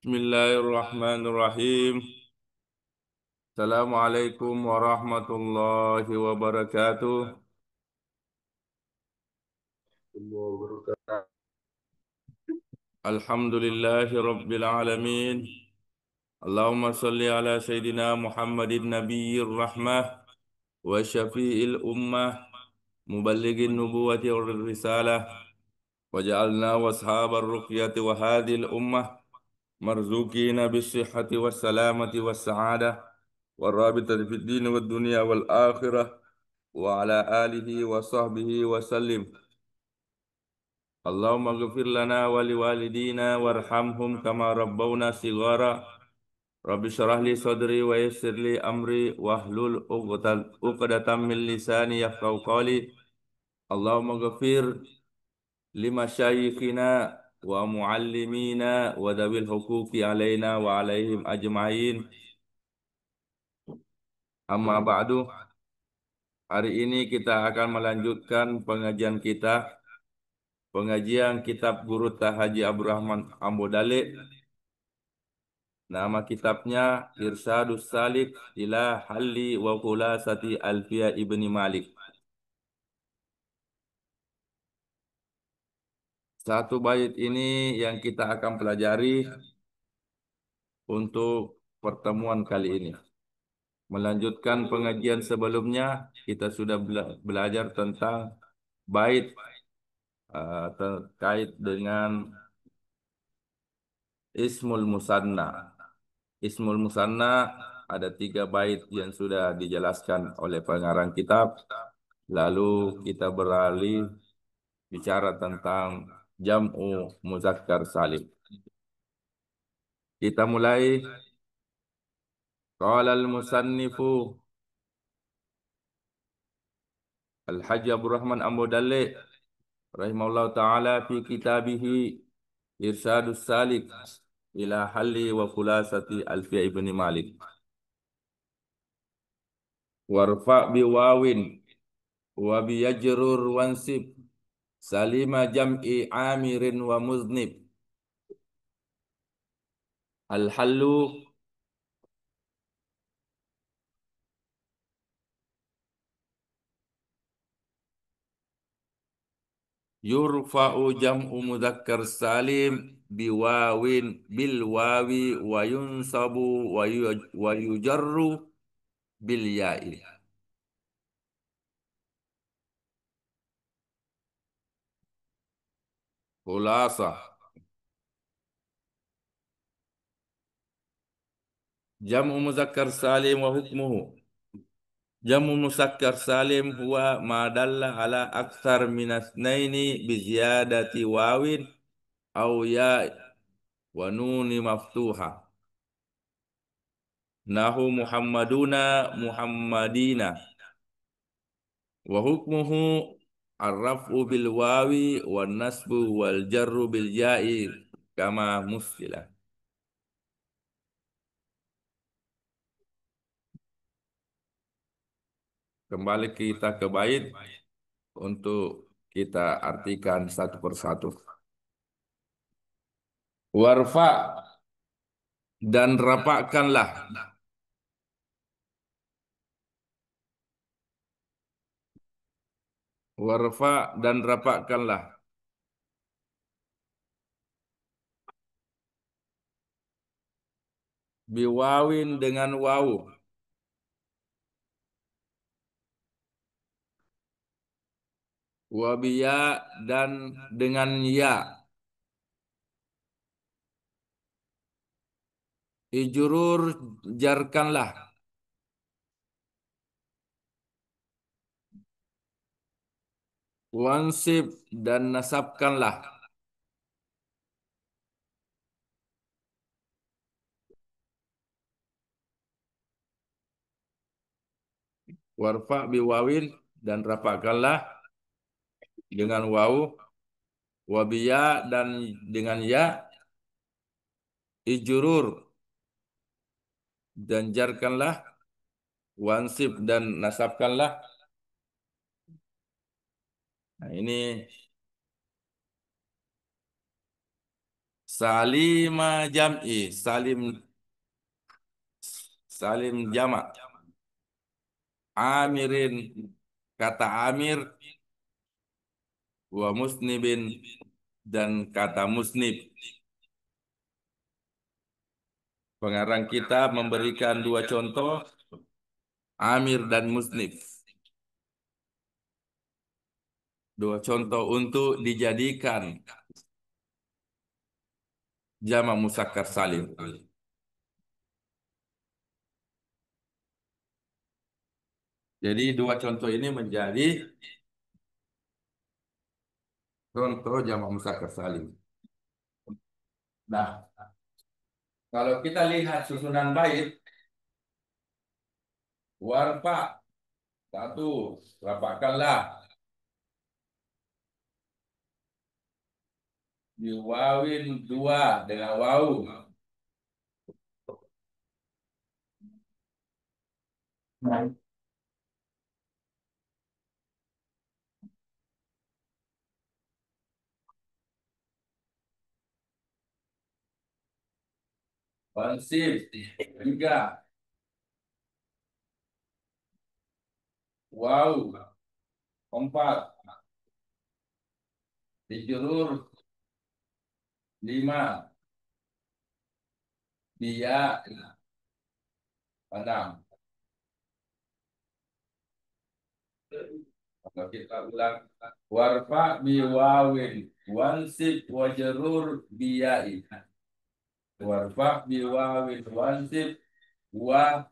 Bismillahirrahmanirrahim. Assalamualaikum warahmatullahi wabarakatuh. Alhamdulillahi rabbil alamin. Allahumma salli ala sayyidina Muhammadin nabiyyir rahmah wa syafi'il ummah muballighin nubuwati wal risalah waj'alna washabar ruqyati wa hadhil ummah marzuqina bis sihhati was salamati was sa'adah warabitati fid din wad dunya wal akhirah wa ala alihi wa sahbihi wa sallim. Allahumma ghfir lana wa liwalidina warhamhum kama rabbawna shighara. Rabbi shrah li sadri wa yassir li amri wahlul 'uqdatam min lisani yafqahu qawli. Allahumma ghfir lima syayikhina wa muallimina wa dawil huquqi alaina wa alaihim ajma'in. Amma ba'du. Hari ini kita akan melanjutkan pengajian kitab Guru Haji Abdurrahman Ambodale. Nama kitabnya Irsadus Salik ila Halli wa Khulasati Alfiya Ibni Malik. Satu bait ini yang kita akan pelajari untuk pertemuan kali ini. Melanjutkan pengajian sebelumnya, kita sudah belajar tentang bait terkait dengan Ismul Musanna. Ismul Musanna ada 3 bait yang sudah dijelaskan oleh pengarang kitab. Lalu kita beralih bicara tentang Jam'u Muzakkar Salim. Kita mulai. Qala al-musannifu Al-Hajj Abdurrahman Ambodale rahimahullah ta'ala fi kitabihi Irsadus Salik ila Halli wa Khulasati Alfiya Ibni Malik. Warfa biwawin wa biyajrur wansib salima jam'i amirin wa muznib. Al-hallu yurfa'u jam'u mudzakkar salim biwawin bil wawi wa yunsabu wa yujarru bil ya'i. Khulasah jam'u muzakkar salim wa hukmuhu. Jamu musakkar salim huwa ma dalla ala aktsar min asnaini bi ziyadati wawin aw ya wa nuni maftuha. Nahu Muhammaduna Muhammadina. Wa hukmuhu ar-raf'u bil wawi wan nasbu wal jarru bil ya'i kama musila. Kembali kita ke bait untuk kita artikan satu persatu. Warfa dan rapakkanlah. Warfa dan rapakkanlah. Biwawin dengan wawu. Wabiya dan dengan ya. Ijurur jarkanlah. Wansib dan nasabkanlah. Warfa biwawin dan rapakkanlah dengan wawu. Wabiya dan dengan ya. Ijurur dan jarkanlah. Wansib dan nasabkanlah. Nah, ini Salima jam'i, salim jamak. Amirin, kata amir, wa musnibin, dan kata musnib. Pengarang kitab memberikan dua contoh, amir dan musnib. Dua contoh untuk dijadikan jamak muzakkar salim. Jadi dua contoh ini menjadi contoh jamak muzakkar salim. Nah, kalau kita lihat susunan bait, warfa satu, rapatkanlah. Diwawin dua dengan wau. Pansip tiga, wau empat, dijurur lima, dia enam. Kalau kita ulang, warfa biwawin wansib wajerur biyai. Warfa biwawin wansib wa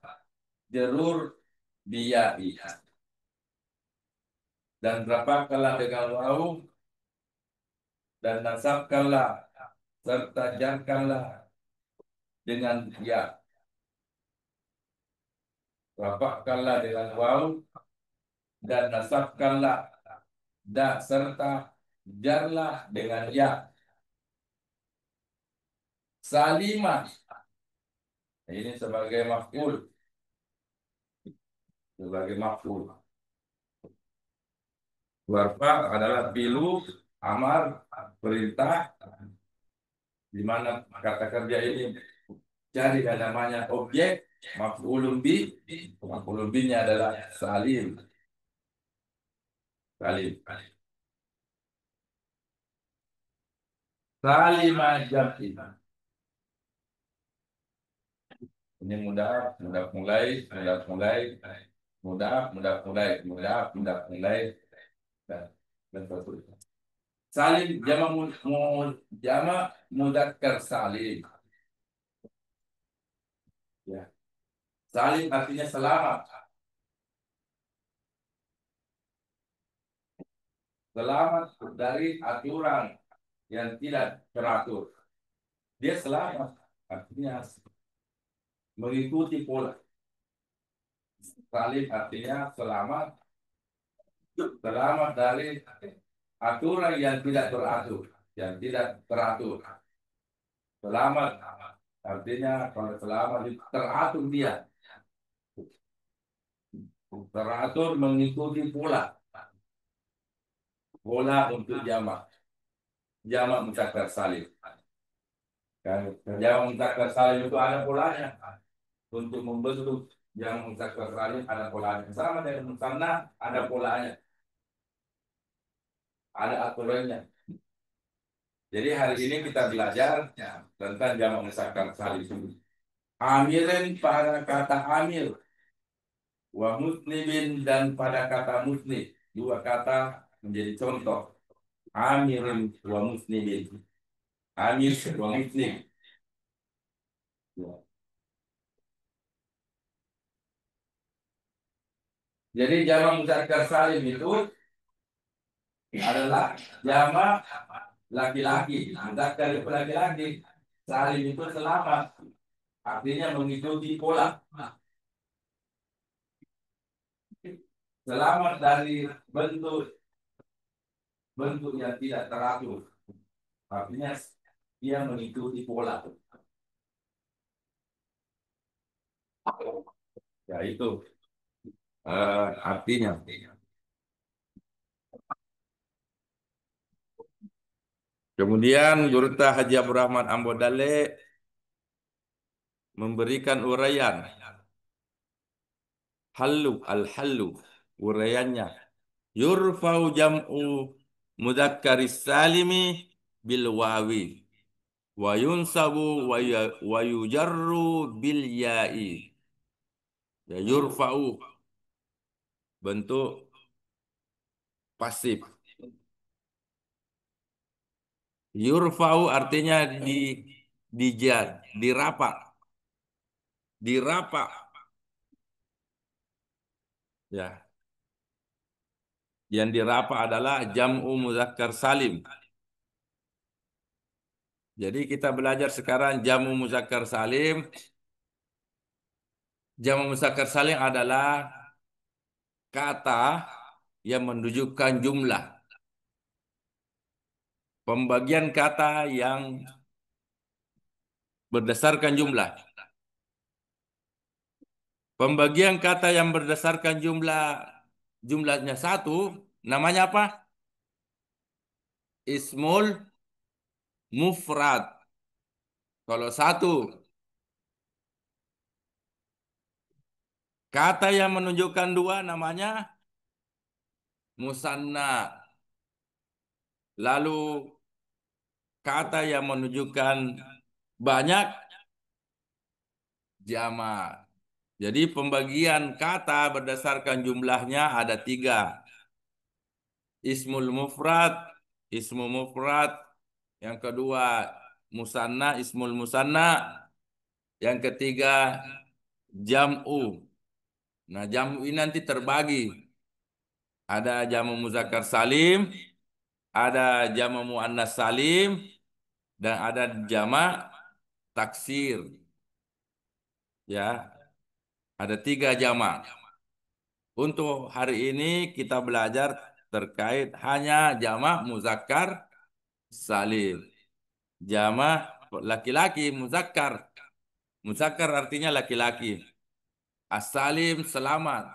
jerur biyai. Dan rapatkanlah dengan wau dan nasabkanlah serta jarkanlah dengan ya. Rapatkanlah dengan wau dan nasabkanlah da serta jarlah dengan ya. Salimah ini sebagai maf'ul, sebagai maf'ul. Warfa adalah fi'lu amar, perintah, di mana kata kerja ini cari yang namanya objek maf'ulun bi. Maf'ulun bi-nya adalah salim. Salim. Salimah jam'i. Ini mudah, mudah mulai, mudah mulai, mudah, mudah mulai, mudah, mudah mulai, dan seterusnya. Salim jama mudzakkar salim. Ya. Salim artinya selamat. Selamat dari aturan yang tidak teratur. Dia selamat artinya mengikuti pola. Salim artinya selamat, selamat dari aturan yang tidak teratur, yang tidak teratur. Selamat artinya kalau selamat teratur dia, teratur mengikuti pola, pola untuk jamak muzakkar salim. Kan jamak muzakkar salim itu ada polanya. Untuk membentuk jamak muzakkar salim ada polanya. Sama dengan musanna ada polanya, ada aturannya. Jadi hari ini kita belajar tentang jamak muzakkar salim. Amirin pada kata amir, wa muslimin dan pada kata muslim. Dua kata menjadi contoh. Amirin wa muslimin. Amir wa muslim. Jadi jamak muzakkar salim itu adalah jamak laki-laki. Muzakkar itu laki-laki. Salim itu selamat. Artinya mengikuti pola. Selamat dari bentuk bentuk yang tidak teratur. Artinya dia mengikuti pola. Ya itu artinya. Kemudian Guru Tah Haji Abdurrahman Ambodale memberikan uraian al-hallu, uraiannya. Yurfau jam'u mudzakkaris salimi bil wawi wa yunsabu wa yujarru bil ya'i. Ya, yurfa'u bentuk pasif. Yurfa'u artinya dirapak, dirapak. Ya, yang dirapak adalah jam'u muzakkar salim. Jadi kita belajar sekarang jamu muzakkar salim. Jamu muzakkar salim adalah kata yang menunjukkan jumlah. Pembagian kata yang berdasarkan jumlah. Pembagian kata yang berdasarkan jumlahnya satu, namanya apa? Ismul mufrad. Kalau satu, kata yang menunjukkan dua namanya musanna. Lalu kata yang menunjukkan banyak jamak. Jadi pembagian kata berdasarkan jumlahnya ada tiga. Ismu mufrad. Yang kedua musanna, ismul musanna. Yang ketiga jam'u. Nah, jam'u ini nanti terbagi. Ada jamu muzakkar salim, ada jamu muannas salim, dan ada jamak taksir. Ya, ada tiga jamak. Untuk hari ini kita belajar terkait hanya jamak muzakkar salim. Jamak laki-laki muzakkar. Muzakkar artinya laki-laki. As-salim selamat.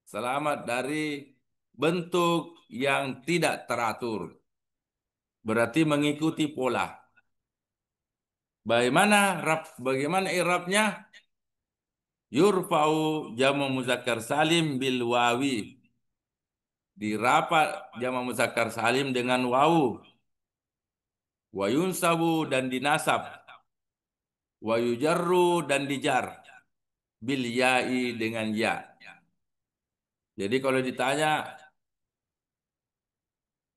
Selamat dari bentuk yang tidak teratur. Berarti mengikuti pola. Bagaimana i'rabnya? Yurfa'u jamu muzakkar salim bil wawi. Dirapat jamu muzakkar salim dengan wawu. Wa yunsabu dan dinasab. Wa yujarru dan dijar. Bil ya'i dengan ya. Jadi kalau ditanya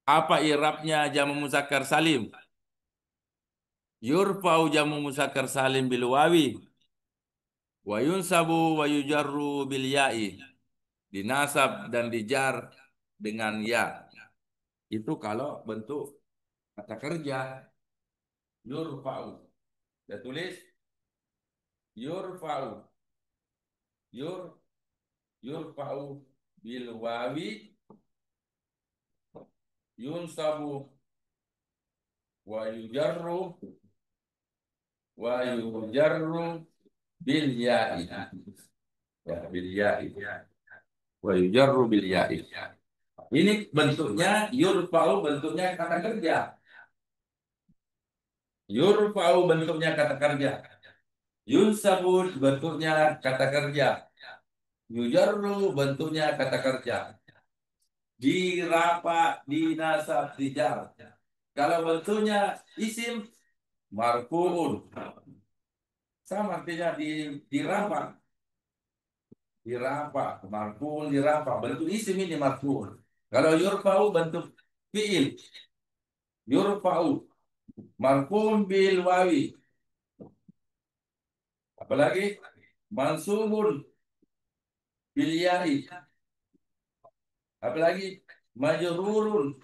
apa i'rabnya jamu muzakkar salim? Yurfa'u jamu muzakkar salim bil wawi. Wa yunsabu wa yujarru bil ya'i. Dinasab dan dijar dengan ya. Itu kalau bentuk kata kerja. Yurfa'u. Saya tulis yurfa'u. Yur yurfa'u bil wawi yunsabu wa yujarru bil ya'i. Ya, bil ya'i. Wa yujarru bil ya'i. Ini bentuknya yurfa'u, bentuknya kata kerja. Yurfa'u bentuknya kata kerja. Yunsabu bentuknya kata kerja. Yujarru bentuknya kata kerja. Dirafa, dinasab, dijar. Kalau bentuknya isim marfu'un. Sama artinya dirafa. Dirafa, marfu'un, dirafa. Bentuk isim ini marfu'un. Kalau yurfa'u bentuk fi'il. Yurfa'u marfu'un bil wawi. Apalagi mansubun bil ya'i. Apalagi majrurun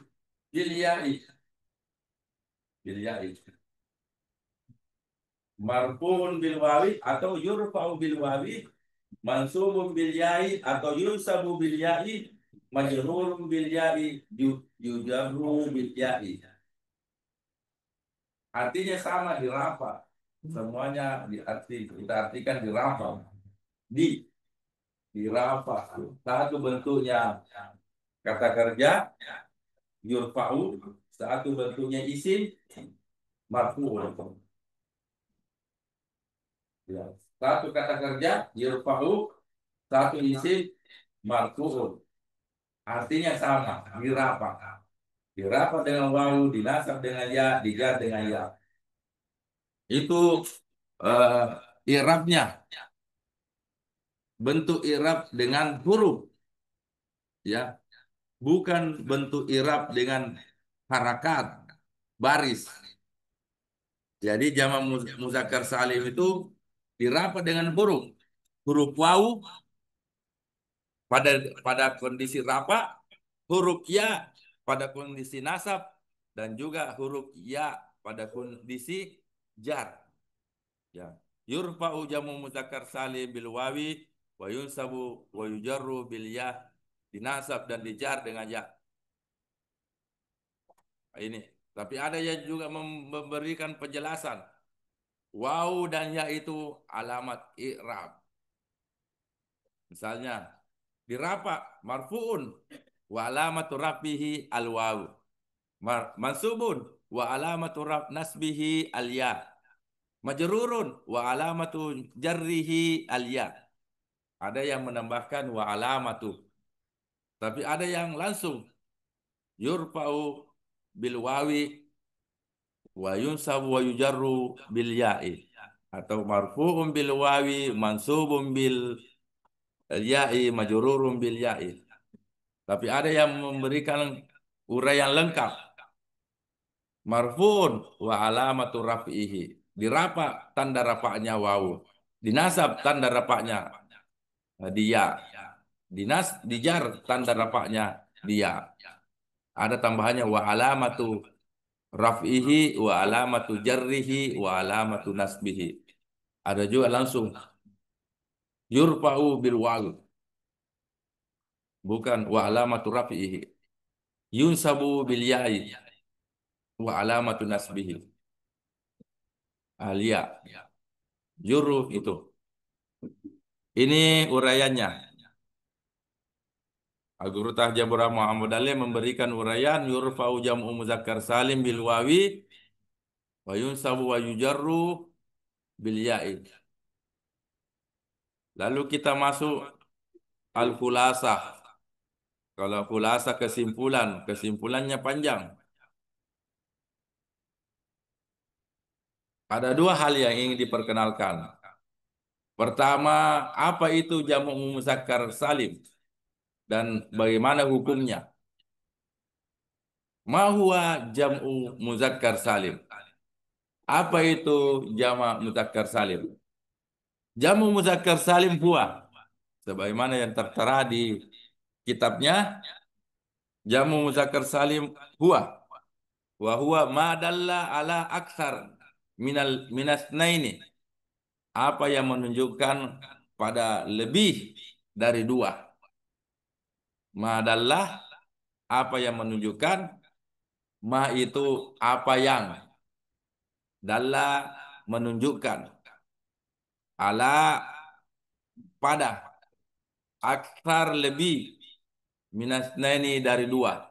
bil ya'i. Bil ya'i. Marfu'un bil wawi atau yurfa'u bil wawi, mansubun bil ya'i atau yunsabu bil ya'i, majrurun bil ya'i, yujarru bil ya'i. Artinya sama di rafa. Semuanya kita artikan di rafa. Di di rafa. Satu bentuknya kata kerja yurfa'u, Satu bentuknya isim marfu'un. Ya. Satu kata kerja yurfa'u, satu isim marfu'un. Artinya sama, dirapa. Dirapa dengan wawu, dinasab dengan ya, dijar dengan ya. Itu eh, i'rabnya. Bentuk i'rab dengan huruf, ya, bukan bentuk i'rab dengan harakat, baris. Jadi jamak muzakkar salim itu dirapat dengan huruf. Huruf wawu pada pada kondisi rafa, huruf ya pada kondisi nasab, dan juga huruf ya pada kondisi jar. Ya. Yurfa'u jamu muzakkar salim bil wawi wa yunsabu wa yujarru bil ya, dinasab dan dijar dengan ya. Ini. Tapi ada yang juga memberikan penjelasan. Waw dan ya itu alamat i'rab. Misalnya dirapa marfuun wa alamatu rafihi al waw. Mansubun wa alamatu nasbihi al ya. Majrurun wa alamatu jarrihi al ya. Ada yang menambahkan wa alamatu. Tapi ada yang langsung yurfa'u bil wawi wa yunsabu wa yujarru bil ya'i, atau marfu'un bil wawi mansubun bil ya'i majrurun bil ya'i. Tapi ada yang memberikan uraian lengkap. Marfu'un wa alamatu raf'ihi. Dirapa tanda rafa'nya wawu. Dinasab tanda rafa'nya dia. Dijar tanda rafa'nya dia. Ada tambahannya wa alamatu raf'ihi wa alamatu jarrihi wa alamatu nasbihi. Ada juga langsung yurfa'u bil wawu. Bukan wa alamatu raf'ihi. Yunsabu bil ya'i wa alamatu nasbihi. Alia. Juru itu. Ini uraiannya. Al-Guru Tahjaburah Muhammad Ali memberikan uraian yurfa'u jam'u muzakkar salim bil wawi wa yunsabu wa yujarru bil ya'i. Lalu kita masuk al-khulasah. Kalau khulasah kesimpulan, kesimpulannya panjang. Ada dua hal yang ingin diperkenalkan. Pertama, apa itu jamu muzakkar salim dan bagaimana hukumnya? Ma huwa jam'u muzakkar salim? Apa itu jamak muzakkar salim? Jamu muzakkar salim huwa, sebagaimana yang tertera di kitabnya, jamu muzakkar salim huwa wa huwa ma dalla ala aksar minasnaini, apa yang menunjukkan pada lebih dari dua. Ma dalla, apa yang menunjukkan, ma itu apa yang, dalla menunjukkan, ala pada, aksar lebih, minasnaini dari dua.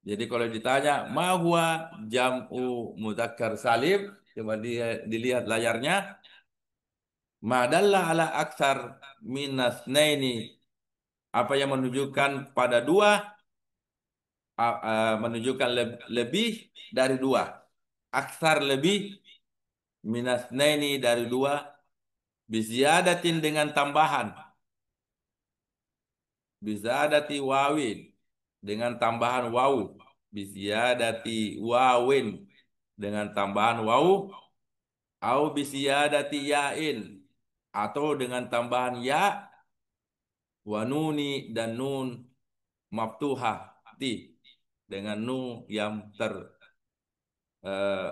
Jadi kalau ditanya ma huwa jam'u mudzakkar salim, coba dilihat layarnya. Ma dalla ala aksar minasnaini, apa yang menunjukkan pada dua, menunjukkan lebih dari dua. Aksar lebih, minasnaini dari dua, biziyadatin dengan tambahan, bizadati wawin dengan tambahan wawu, biziyadati wawin dengan tambahan wawu, au biziyadati yain atau dengan tambahan ya, wanuni dan nun maftuhah ti dengan nu yang eh,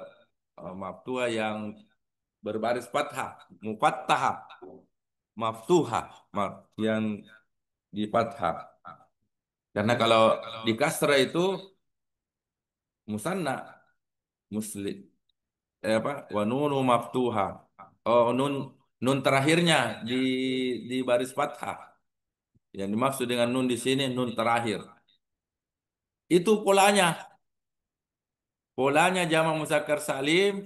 maftuhah yang berbaris fathah, mufattahah, maftuhah, yang di fathah. Karena kalau di kasra itu musanna, muslim, apa, wa nunu maftuha. Oh, nun terakhirnya di baris fathah. Yang dimaksud dengan nun di sini nun terakhir. Itu polanya. Polanya jamak muzakkar salim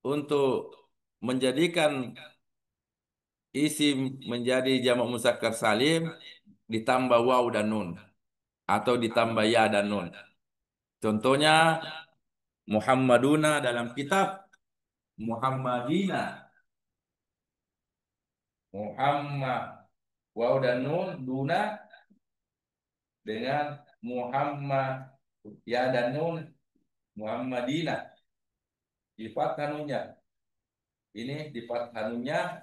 untuk menjadikan isim menjadi jamak muzakkar salim ditambah waw dan nun atau ditambah ya dan nun. Contohnya Muhammaduna dalam kitab, Muhammadina, Muhammad waw dan nun, duna dengan Muhammad ya dan nun, Muhammadina di fathah nunnya. Ini di fathah nunnya,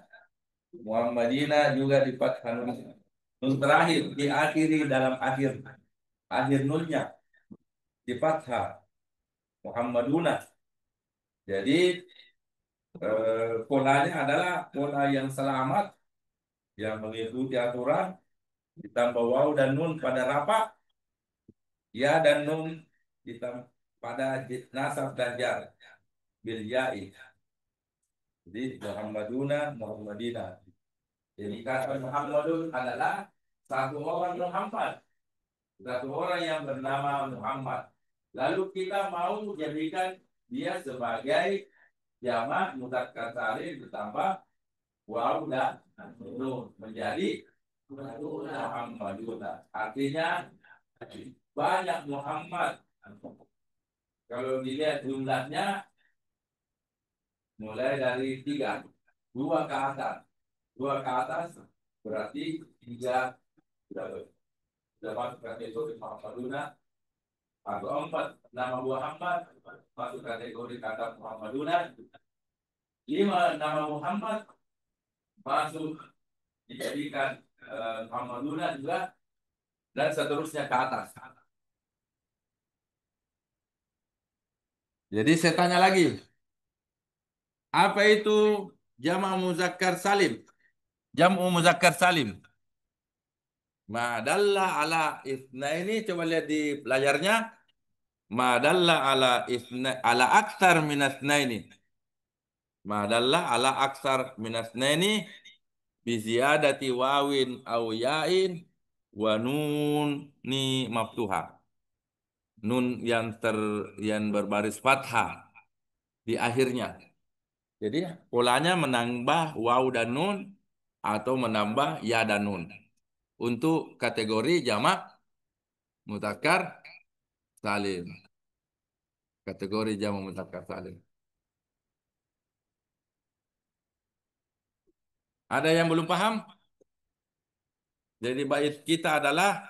Muhammadina juga di fathah nunnya. Nun terakhir diakhiri dalam akhir nunnya di fathah Muhammaduna. Jadi polanya adalah pola yang selamat yang mengikuti aturan ditambah waw dan nun pada rafa, ya dan nun ditambah pada nasab dan jar bil ya'i. Jadi Muhammaduna, Muhammadina. Jadi kata Muhammadun adalah satu orang Muhammad, satu orang yang bernama Muhammad. Lalu kita mau jadikan dia sebagai jamak mudzakkar salim ditambah waw dan nun menjadi Muhammaduna. Artinya banyak Muhammad. Kalau dilihat jumlahnya mulai dari tiga, dua ke atas berarti tiga sudah masuk kategori Muhammaduna. Atau empat nama Muhammad masuk kategori kata Muhammaduna. Lima nama Muhammad masuk dijadikan Muhammaduna juga, dan seterusnya ke atas. Jadi saya tanya lagi, apa itu jamak muzakkar salim? Jamu muzakkar salim. Madalla ala itsnaini, coba lihat di layarnya. Madalla ala ala aktsar min itsnaini. Madalla ala aktsar min itsnaini bi ziyadati wawin aw yain wa nun ni maftuha. Nun yang berbaris fathah di akhirnya. Jadi polanya menambah waw dan nun atau menambah ya dan nun untuk kategori jamak mudzakkar salim. Kategori jamak mudzakkar salim. Ada yang belum paham? Jadi bait kita adalah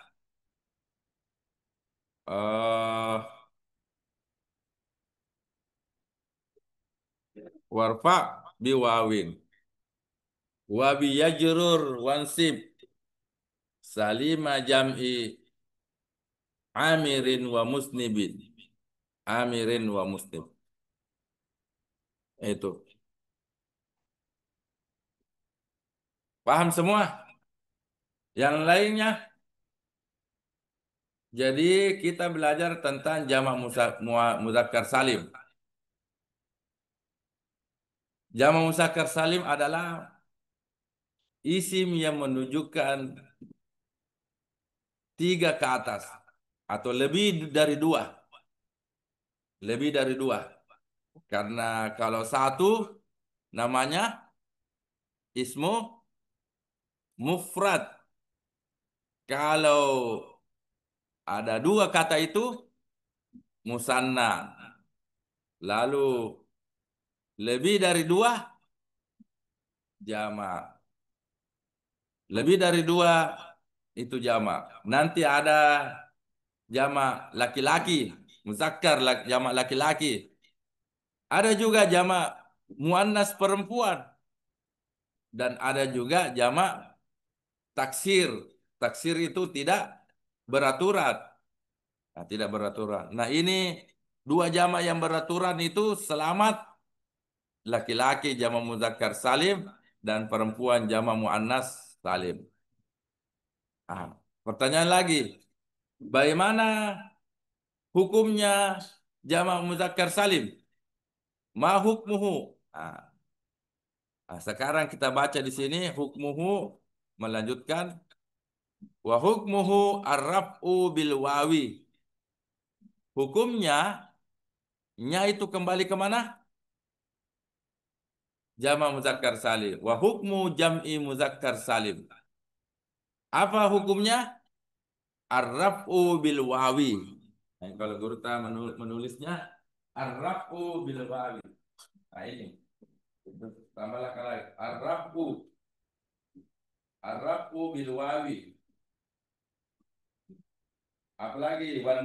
uh, warfa biwawin wa biyajrur wansib salima jam'i amirin wa musnibin. Amirin wa musnib. Itu. Paham semua? Yang lainnya, jadi kita belajar tentang jamak muzakkar salim. Jamak muzakkar salim adalah isim yang menunjukkan tiga ke atas atau lebih dari dua. Lebih dari dua. Karena kalau satu namanya ismu mufrad. Kalau ada dua kata itu musanna. Lalu lebih dari dua jamak. Lebih dari dua itu jamak. Nanti ada jamak laki-laki, muzakkar jamak laki-laki. Ada juga jamak muannas perempuan, dan ada juga jamak taksir. Taksir itu tidak beraturan. Nah, tidak beraturan. Nah, ini dua jamak yang beraturan itu selamat, laki-laki jamak muzakkar salim dan perempuan jamak muannas salim. Ah, pertanyaan lagi, bagaimana hukumnya jamak muzakkar salim? Ma hukmuhu? Sekarang kita baca di sini hukmuhu, melanjutkan wa hukmuhu ar-raf'u bil wawi. Hukumnya Nya itu kembali ke mana? Jamak muzakkar salim. Wa hukmu jam'i muzakkar salim. Apa hukumnya? Ar-raf'u bil wawi. Nah, kalau guru ta menulisnya ar-raf'u bil wawi. Nah, ini. Tambahlah lagi. Ar-raf'u bil wawi. Apalagi wan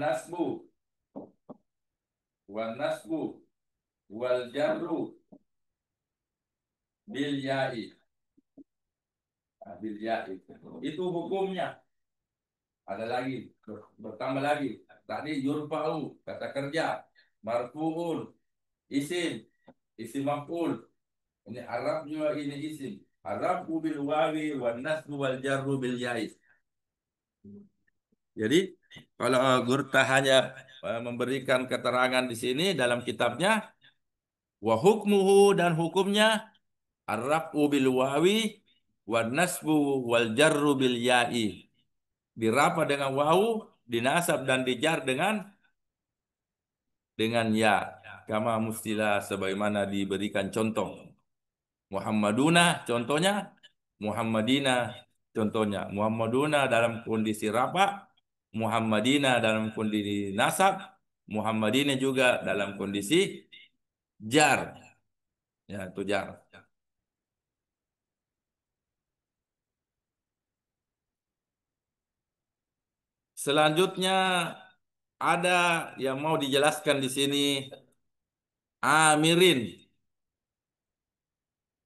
nasbu wal jarru bil ya'i. Nah, bil ya'i. Itu hukumnya. Ada lagi, bertambah lagi. Tadi yurfa'u, kata kerja, marfu'un, isim, isim maf'ul. Ini Arab juga ini isim. Arabu bil wawi wan nasbu wal jarru bil yais. Jadi kalau Gurta hanya memberikan keterangan di sini dalam kitabnya, wa hukmuhu dan hukumnya arabu bil wawi wan nasbu wal jarru bil yai. Dirapa dengan wawu, dinasab dan dijar dengan ya. Kama mustilah sebagaimana diberikan contoh. Muhammaduna contohnya, Muhammadina contohnya. Muhammaduna dalam kondisi rafa, Muhammadina dalam kondisi nasab, Muhammadina juga dalam kondisi jar. Ya, itu jar. Selanjutnya ada yang mau dijelaskan di sini, amirin.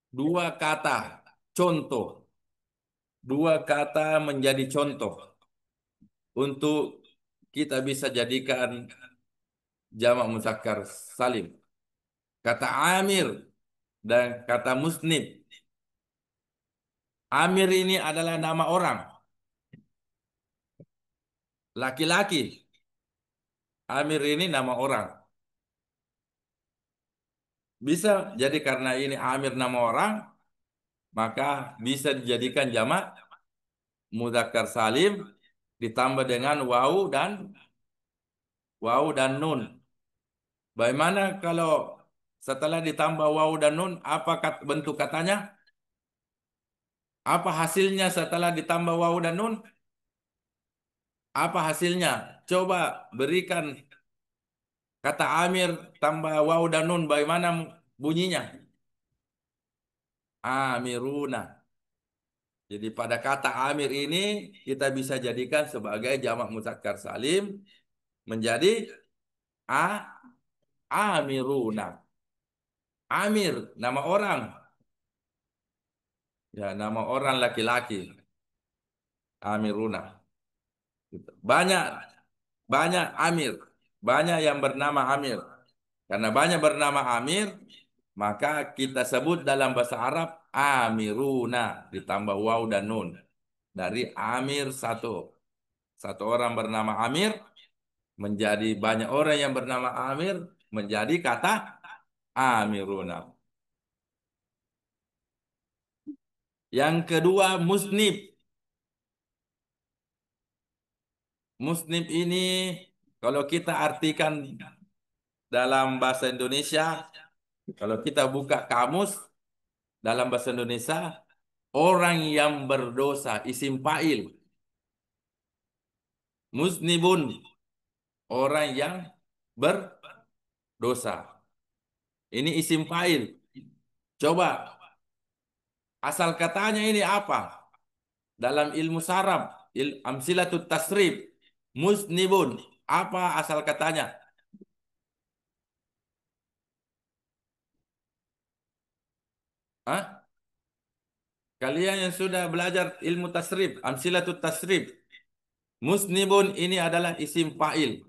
Dua kata contoh. Dua kata menjadi contoh untuk kita bisa jadikan jamak muzakkar salim. Kata amir dan kata musnib. Amir ini adalah nama orang, laki-laki. Amir ini nama orang. Bisa jadi karena ini Amir nama orang, maka bisa dijadikan jamak mudzakkar salim ditambah dengan wawu dan nun. Bagaimana kalau setelah ditambah wawu dan nun, apa bentuk katanya? Apa hasilnya setelah ditambah wawu dan nun? Apa hasilnya? Coba berikan kata Amir tambah wawu dan nun, bagaimana bunyinya? Amiruna. Jadi pada kata Amir ini kita bisa jadikan sebagai jamak muzakkar salim menjadi a Amiruna. Amir nama orang, ya nama orang laki-laki. Amiruna. Gitu. Banyak banyak Amir, banyak yang bernama Amir. Karena banyak bernama Amir, maka kita sebut dalam bahasa Arab Amiruna ditambah waw dan nun. Dari Amir satu. Satu orang bernama Amir menjadi banyak orang yang bernama Amir menjadi kata Amiruna. Yang kedua musnib. Musnib ini kalau kita artikan dalam bahasa Indonesia, kalau kita buka kamus dalam bahasa Indonesia, orang yang berdosa, isim fa'il. Musnibun, orang yang berdosa. Ini isim fa'il. Coba asal katanya ini apa? Dalam ilmu saraf, amsilatut tasrif, musnibun. Apa asal katanya? Hah? Kalian yang sudah belajar ilmu tasrif, amsilatut tasrif, musnibun ini adalah isim fa'il.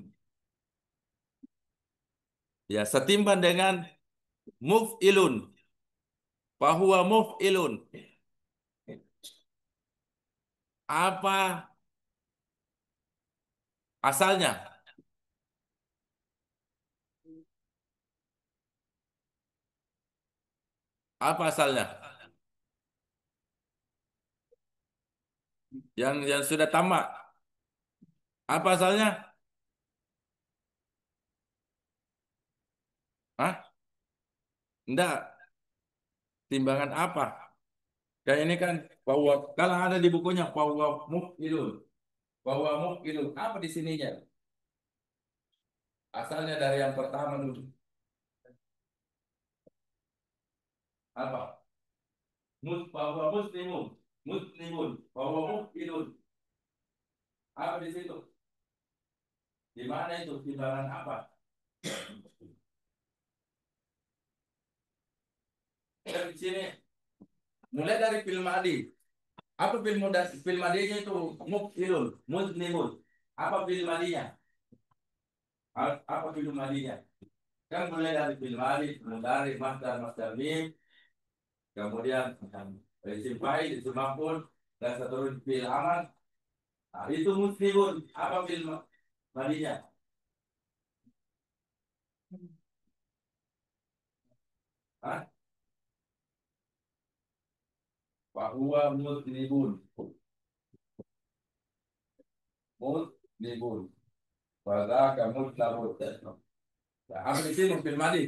Ya, setimbang dengan muf'ilun. Fahuwa muf'ilun. Apa asalnya? Apa asalnya? Yang sudah tamat. Apa asalnya? Hah? Enggak, timbangan apa? Kayak ini kan bahwa kalau ada di bukunya bahwa mukilun, bahwa mukilun apa di sininya? Asalnya dari yang pertama dulu. Apa? Bahwa muslimun, muslimun, bahwa mukilun. Apa di situ? Di mana itu timbangan apa? Di sini. Mulai dari film Adi. Apa film Adinya itu? Mukilun, muslimun. Apa film Adinya? Apa film Adinya? Kan mulai dari film Adi, dari Masdar, Masdar Mim, kemudian isim fa'il, isim maf'ul, dan seterusnya fi'il amal. Nah, itu muslimun. Apa film Adinya? Hah? Bahwa muslimun. Muslimun. Pada kamu tabut. Nah, apa di sini film Adi?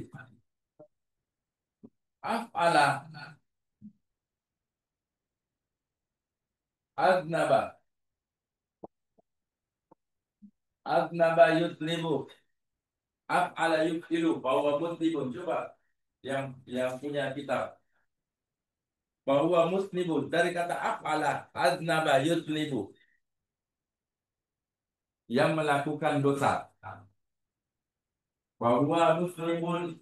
Af'ala, aznaba, aznaba yutlibu, af'ala yuktilu, bahwa muslimun. Coba yang punya kitab. Bahwa muslimun dari kata af'ala, aznaba yutlibu, yang melakukan dosa. Bahwa muslimun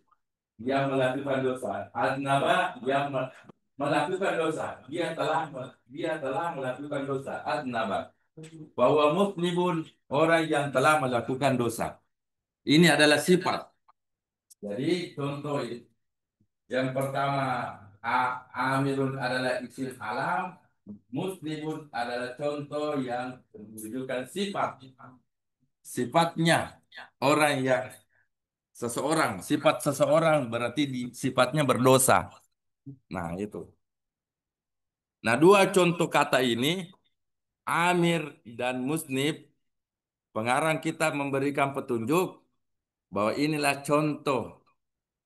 yang melakukan dosa. Aznaba yang melakukan dosa. Dia telah melakukan dosa. Aznaba. Bahwa muslimun orang yang telah melakukan dosa. Ini adalah sifat. Jadi contoh yang pertama, amirun adalah isim alam, muslimun adalah contoh yang menunjukkan sifat. Sifatnya orang yang seseorang, sifat seseorang berarti sifatnya berdosa. Nah, itu. Nah, dua contoh kata ini, amir dan musnib, pengarang kita memberikan petunjuk bahwa inilah contoh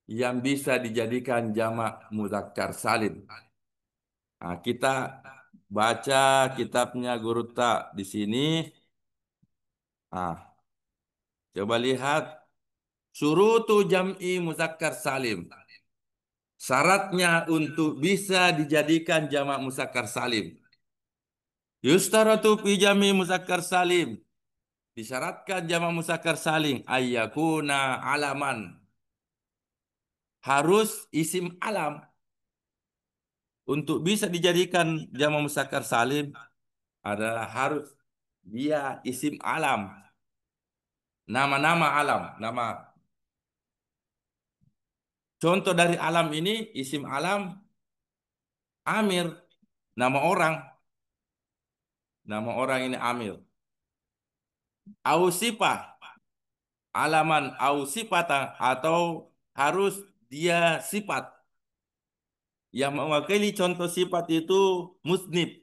yang bisa dijadikan jamak muzakkar salim. Nah, kita baca kitabnya Guru Tak di sini. Ah, coba lihat surutu jam'i muzakkar salim. Syaratnya untuk bisa dijadikan jamak muzakkar salim. Yustaratu fi jam'i muzakkar salim. Disyaratkan jamak muzakkar salim ayyakuna alaman. Harus isim alam. Untuk bisa dijadikan jamak muzakkar salim adalah harus dia isim alam. Nama-nama alam, nama contoh dari alam ini isim alam Amir, nama orang, nama orang ini Amir. Ausipah, alaman ausipata atau harus dia sifat yang mewakili contoh sifat itu musnib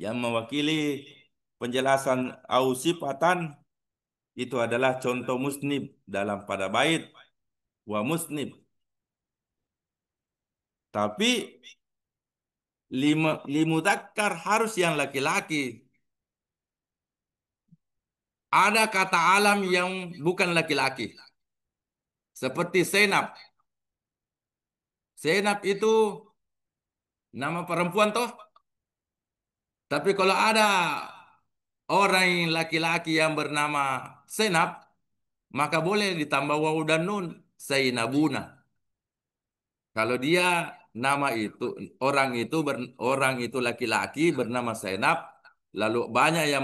yang mewakili penjelasan ausipatan itu adalah contoh musnib dalam pada bait wa musnib. Tapi limudzakkar harus yang laki-laki. Ada kata alam yang bukan laki-laki. Seperti Senap. Senap itu nama perempuan toh. Tapi kalau ada orang yang laki-laki yang bernama Senap, maka boleh ditambah waw dan nun. Zainabuna. Kalau dia nama itu orang itu laki-laki bernama Senap, lalu banyak yang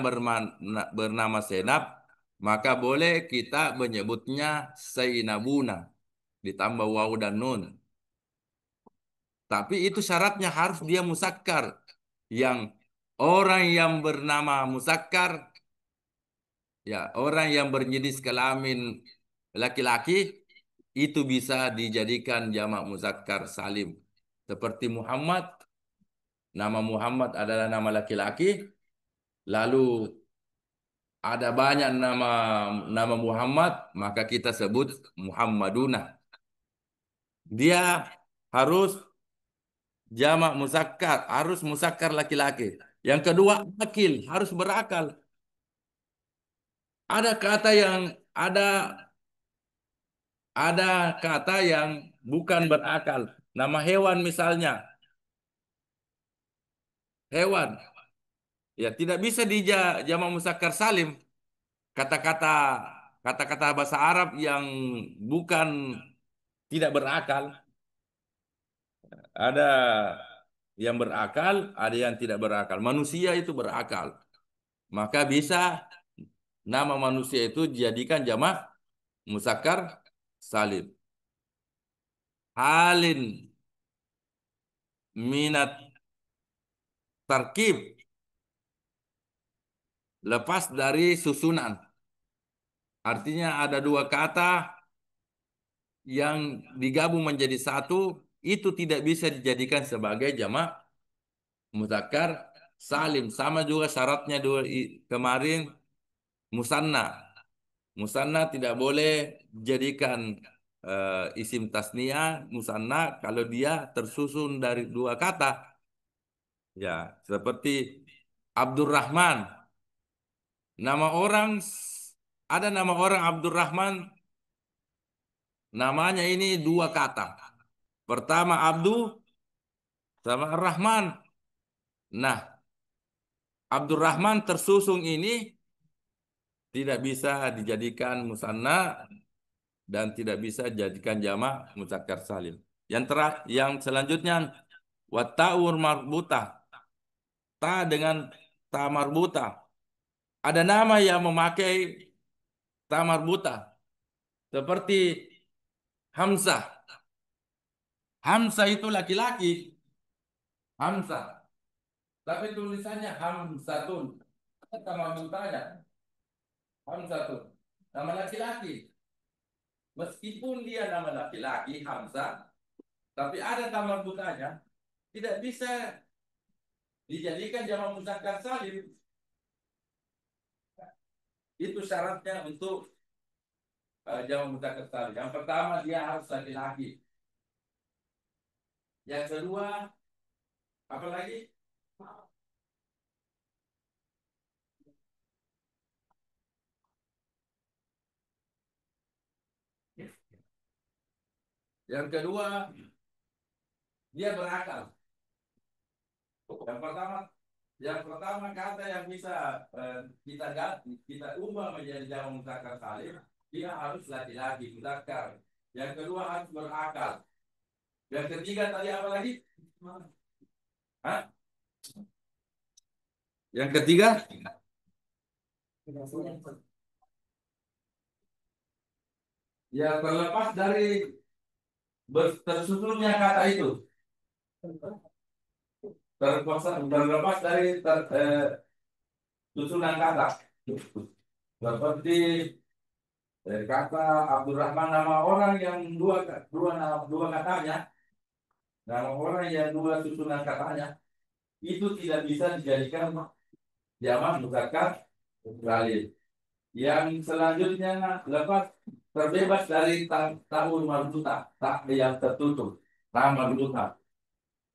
bernama Senap, maka boleh kita menyebutnya Zainabuna ditambah waw dan nun. Tapi itu syaratnya harus dia musakkar. Yang orang yang bernama musakkar, ya orang yang berjenis kelamin laki-laki, itu bisa dijadikan jamak muzakkar salim. Seperti Muhammad, nama Muhammad adalah nama laki-laki, lalu ada banyak nama nama Muhammad, maka kita sebut Muhammaduna. Dia harus jamak muzakkar, harus muzakkar laki-laki. Yang kedua, akil, harus berakal. Ada kata yang ada ada kata yang bukan berakal. Nama hewan misalnya, hewan. Ya, tidak bisa jamak muzakkar salim. Kata-kata kata-kata bahasa Arab yang bukan tidak berakal. Ada yang berakal, ada yang tidak berakal. Manusia itu berakal. Maka bisa nama manusia itu dijadikan jamak muzakkar salim. Halin minat tarkib, lepas dari susunan. Artinya ada dua kata yang digabung menjadi satu, itu tidak bisa dijadikan sebagai jamak muzakkar salim. Sama juga syaratnya dua kemarin, musanna. Musanna tidak boleh dijadikan isim tasniah musanna kalau dia tersusun dari dua kata. Ya, seperti Abdurrahman. Nama orang ada nama orang Abdurrahman, namanya ini dua kata. Pertama Abdu sama Rahman. Nah, Abdurrahman tersusun ini tidak bisa dijadikan musanna dan tidak bisa dijadikan jamak muzakkar salim. Yang selanjutnya wattaur marbutah. Ta dengan ta marbutah. Ada nama yang memakai ta marbutah seperti Hamzah. Hamzah itu laki-laki, Hamzah. Tapi tulisannya Hamzatun. Kata marbutahnya Hamzatun. Nama laki-laki. Meskipun dia nama laki-laki Hamzah, tapi ada ta marbutahnya, tidak bisa dijadikan jamak muzakkar salim. Itu syaratnya untuk jamak muzakkar salim. Yang pertama dia harus laki-laki. Yang kedua, apa lagi? Yang kedua, dia berakal. Yang pertama, kata yang bisa kita ganti, kita ubah menjadi jamak muzakkar salim, dia harus laki-laki muzakkar. Yang kedua harus berakal. Yang ketiga tadi apa lagi? Hah? Yang ketiga, ya terlepas dari tersusunnya kata itu, terlepas dari susunan kata. Seperti kata Abdurrahman, nama orang yang dua katanya, nama orang yang dua susunan katanya, itu tidak bisa dijadikan jamak muzakkar salim. Yang selanjutnya lepas terbebas dari tahun marbuta, tak yang tertutup, tak marbuta,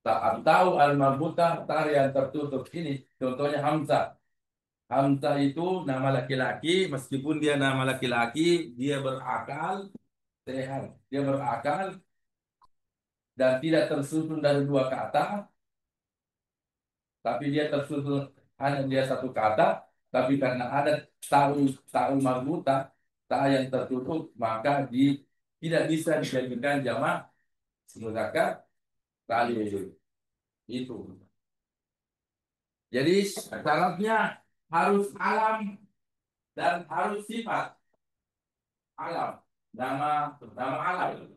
tak tahu al marbuta, tak yang tertutup. Ini contohnya Hamzah. Hamzah itu nama laki-laki, meskipun dia nama laki-laki, dia berakal, sehat, dia berakal dan tidak tersusun dari dua kata, tapi dia tersusun hanya dia satu kata, tapi karena ada tahu marbuta, tak yang tertutup, maka tidak bisa dijadikan jamak muzakkar salim. Itu. Jadi syaratnya harus alam dan harus sifat. Alam, nama alam,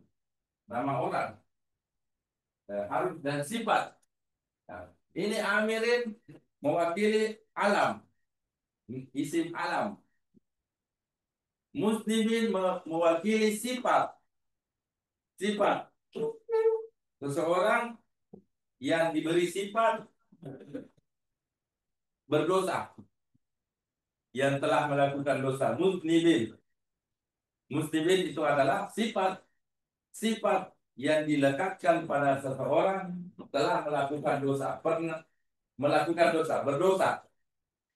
nama orang, harus dan sifat. Nah, ini amirin mewakili alam, isim alam. Muslimin mewakili sifat. Sifat. Seseorang yang diberi sifat berdosa. yang telah melakukan dosa. Muslimin. Muslimin itu adalah sifat yang dilekatkan pada seseorang telah melakukan dosa, pernah melakukan dosa, berdosa,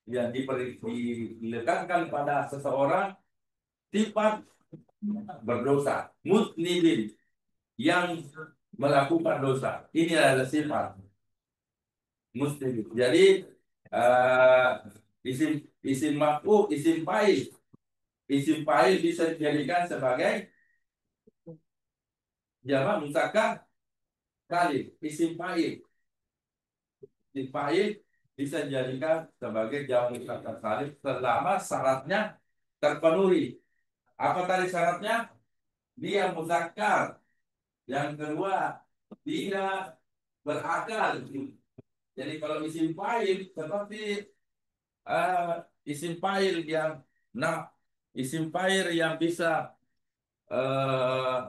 yang dilekatkan pada seseorang sifat berdosa. Muslimin yang melakukan dosa. Ini adalah sifat muslim. Jadi uh, isim isim maf'ul, isim fa'il bisa dijadikan sebagai jamak muzakkar salim. Isim fa'il bisa dijadikan sebagai jamak muzakkar salim selama syaratnya terpenuhi. Apa tadi syaratnya? Dia muzakkar. Yang kedua, dia berakal. Jadi kalau isim fa'il seperti eh, isim fa'il yang nah isim fa'il yang eh,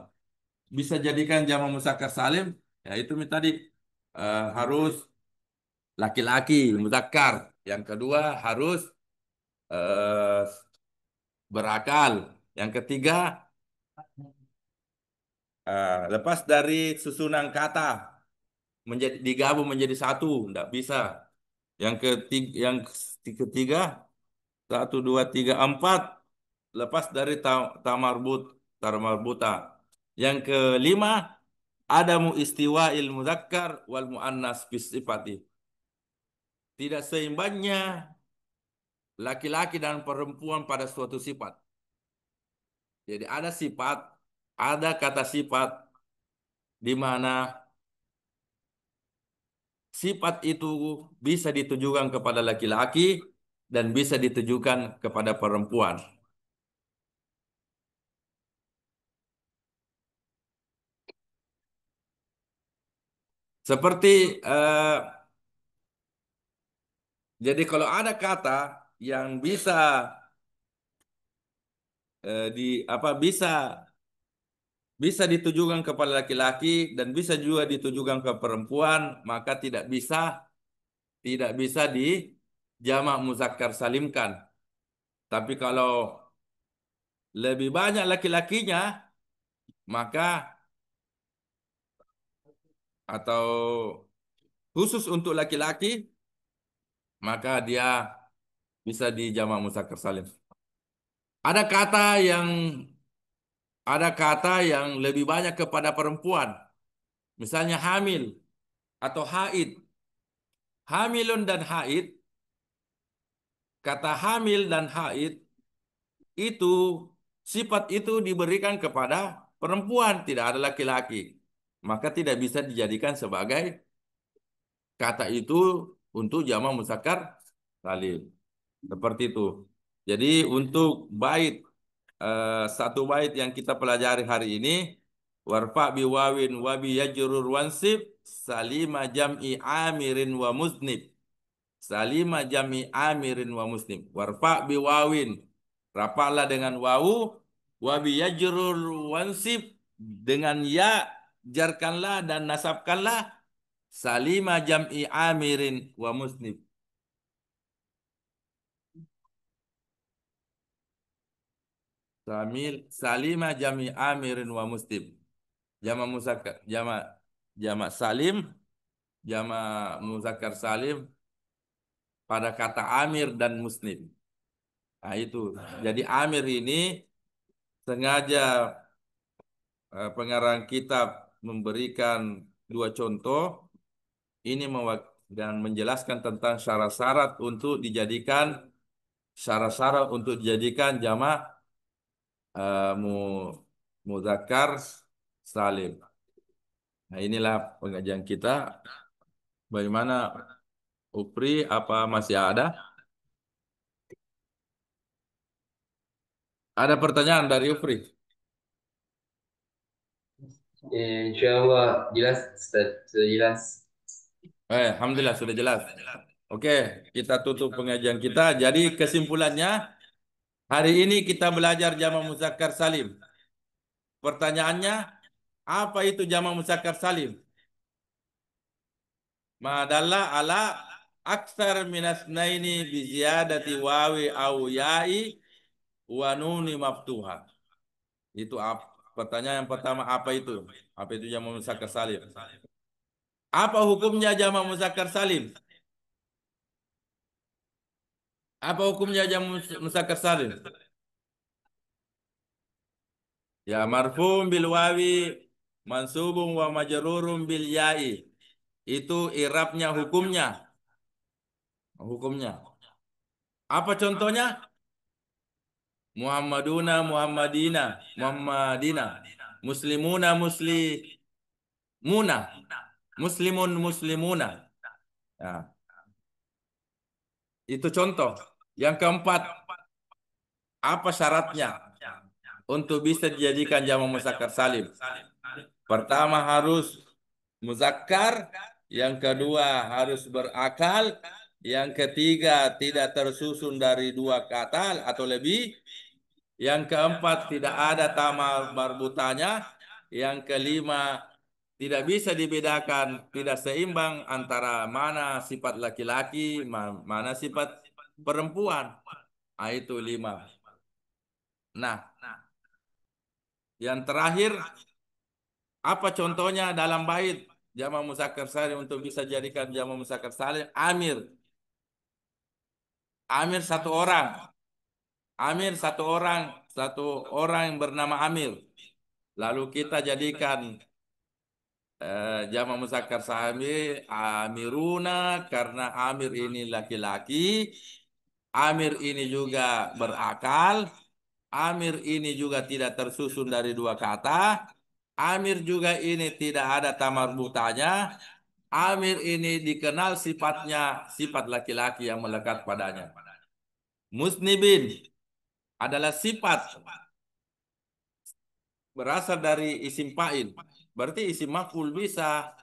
bisa jadikan jamak muzakkar salim, ya itu tadi harus laki-laki muzakkar. Yang kedua harus eh, berakal. Yang ketiga lepas dari susunan kata menjadi digabung menjadi satu, tidak bisa. Yang ketiga satu dua tiga empat lepas dari tamarbuta. Yang kelima adamu istiwa'il muzakkar wal muannas fi sifati. Tidak seimbangnya laki-laki dan perempuan pada suatu sifat. Jadi ada sifat, ada kata sifat di mana sifat itu bisa ditujukan kepada laki-laki dan bisa ditujukan kepada perempuan. Seperti jadi kalau ada kata yang bisa di apa bisa ditujukan kepada laki-laki dan bisa juga ditujukan ke perempuan, maka tidak bisa di jamak muzakkar salimkan. Tapi kalau lebih banyak laki-lakinya, maka atau khusus untuk laki-laki, maka dia bisa di jamak muzakkar salim. Ada kata yang ada kata yang lebih banyak kepada perempuan, misalnya hamil atau haid. Hamilun dan haid, kata hamil dan haid itu sifat itu diberikan kepada perempuan, tidak ada laki-laki. Maka tidak bisa dijadikan sebagai kata itu untuk jamak muzakkar salim. Seperti itu. Jadi untuk satu bait yang kita pelajari hari ini, warfa biwawin wabi yajrur wansib salima jam'i amirin wa muznib. Salima jami amirin wa muslim. Warfa biwawin. Rapaklah dengan wawu. Wabi yajrur wansib. Dengan ya. Jarkanlah dan nasabkanlah. Salima jam'i amirin wa muslim. Salima jami amirin wa muslim. Jama muzakkar. Jama salim. Jama muzakkar salim. Pada kata amir dan muslim. Nah itu. Jadi amir ini sengaja pengarang kitab memberikan dua contoh ini dan menjelaskan tentang syarat-syarat untuk dijadikan jamak uh, mu muzakkar salim. Nah, inilah pengajian kita. Bagaimana Upri, apa masih ada? Ada pertanyaan dari Upri? Insya Allah jelas, Ustaz. Sudah jelas. Alhamdulillah sudah jelas. Oke, kita tutup pengajian kita. Jadi kesimpulannya, hari ini kita belajar jamak muzakkar salim. Pertanyaannya, apa itu jamak muzakkar salim? Madalla ala aksar minas naini bi ziyadati wawi au ya'i wa nuni maftuha. Itu pertanyaan yang pertama, apa itu? Apa itu jamak muzakkar salim? Apa hukumnya jamak muzakkar salim? Apa hukumnya jamak muzakkar salim? Ya, marfu'un bil wawi, mansubun wa majrurun bil ya'i. Itu irabnya, hukumnya. Hukumnya. Apa contohnya? Muhammaduna, Muhammadina, Muhammadina. Muslimuna, muslimuna. Muslimun, muslimuna. Ya, itu contoh. Yang keempat, apa syaratnya untuk bisa dijadikan jamak muzakkar salim? Pertama harus muzakkar, yang kedua harus berakal, yang ketiga tidak tersusun dari dua kata atau lebih, yang keempat tidak ada tamar marbutannya, yang kelima tidak bisa dibedakan, tidak seimbang antara mana sifat laki-laki, mana sifat perempuan. Ah, itu lima. Nah, yang terakhir, apa contohnya dalam bait jamak muzakkar salim untuk bisa jadikan jamak muzakkar salim? Amir. Amir satu orang. Amir satu orang. Satu orang yang bernama Amir. Lalu kita jadikan jamak muzakkar salim Amiruna, karena Amir ini laki-laki. Amir ini juga berakal. Amir ini juga tidak tersusun dari dua kata. Amir juga ini tidak ada tamar butanya. Amir ini dikenal sifatnya sifat laki-laki yang melekat padanya. Musnibin adalah sifat berasal dari isim fa'il. Berarti isim maf'ul bisa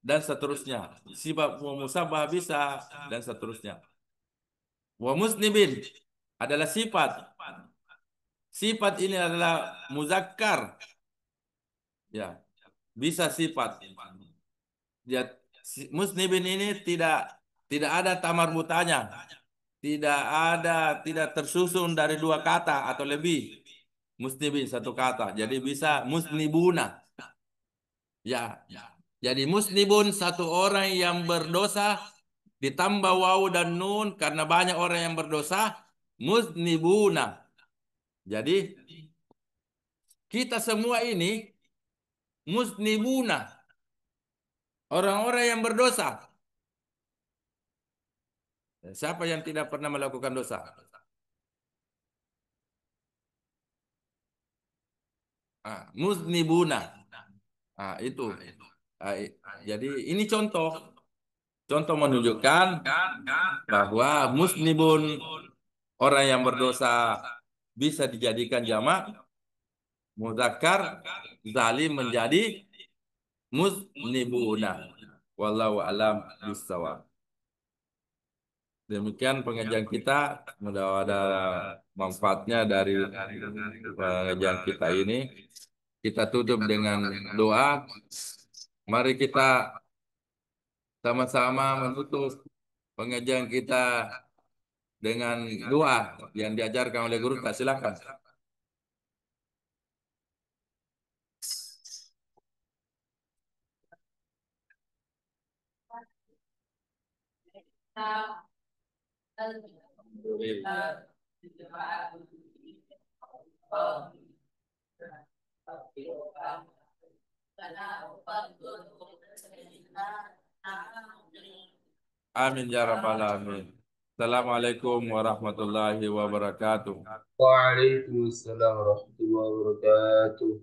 dan seterusnya. Sifat musabbah bisa dan seterusnya. Wa musnibin adalah sifat. Sifat ini adalah muzakkar. Ya, bisa sifat. Dia musnibin ini tidak ada tamar butanya. Tidak tersusun dari dua kata atau lebih. Musnibin satu kata. Jadi bisa musnibuna. Ya. Jadi musnibun satu orang yang berdosa ditambah wawu dan nun karena banyak orang yang berdosa, musnibuna. Jadi kita semua ini musnibuna, orang-orang yang berdosa. Siapa yang tidak pernah melakukan dosa? Musnibuna. Itu. Jadi ini contoh. Contoh menunjukkan bahwa musnibun, orang yang berdosa, bisa dijadikan jamak muzakkar zalim menjadi musnibuna. Wallahu alam bisawab. Demikian pengajian kita. Mudah ada manfaatnya dari pengajian kita ini. Kita tutup dengan doa. Mari kita sama-sama menutup pengajian kita dengan doa yang diajarkan oleh guru. Silakan. Amin ya rabbal alamin. Assalamualaikum warahmatullahi wabarakatuh. Waalaikumsalam warahmatullahi wabarakatuh.